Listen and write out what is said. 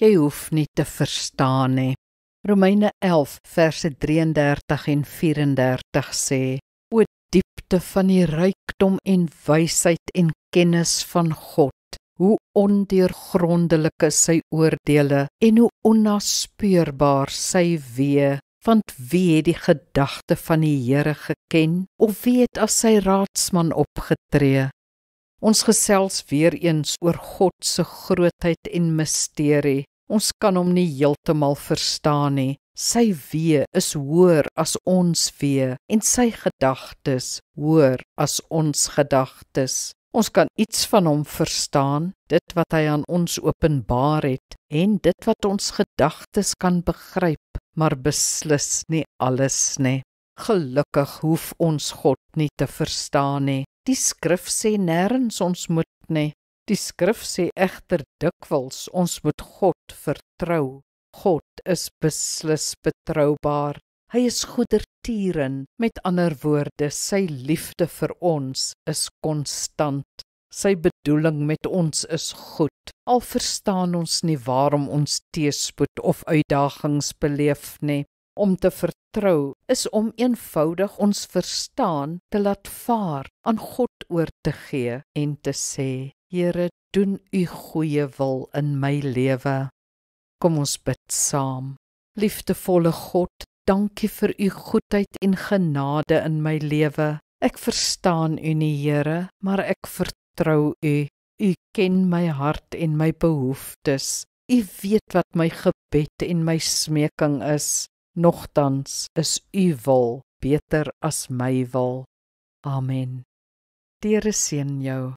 jy hoef nie te verstaan nie. Romeine 11 verse 33 en 34 sê, O diepte van die rykdom en wysheid en kennis van God, hoe ondeurgrondelik is sy oordeele en hoe onnaspeurbaar sy weë, want wie het die gedagte van die Here geken, of wie het as sy raadsman opgetree? Ons gesels weer eens oor God se grootheid en misterie. Ons kan hom nie heeltemal verstaan nie. Sy weë is hoër as ons weë en sy gedagtes hoër as ons gedagtes. Ons kan iets van hom verstaan, dit wat hy aan ons openbaar het, en dit wat ons gedagtes kan begryp, maar beslis nie alles nie. Gelukkig hoef ons God nie te verstaan nie. Die skrif sê nêrens ons moet nie. Die skrif sê egter dikwels ons moet God vertrou. God is beslis betroubaar. Hy is goedertieren. Met ander woorde, sy liefde vir ons is konstant. Sy bedoeling met ons is goed. Al verstaan ons nie waarom ons teëspoed of uitdagings beleef nie. Om te vertrou is om eenvoudig ons verstaan te laat vaar, aan God oor te gee en te sê, Here, doen u goeie wil in my lewe. Kom ons bid saam. Liefdevolle God, dankie vir u goedheid en genade in my lewe. Ek verstaan u nie, Here, maar ek vertrou u. U ken my hart en my behoeftes. U weet wat my gebed en my smeking is. Nogtans is u wil beter as my wil. Amen. Die Here seën jou.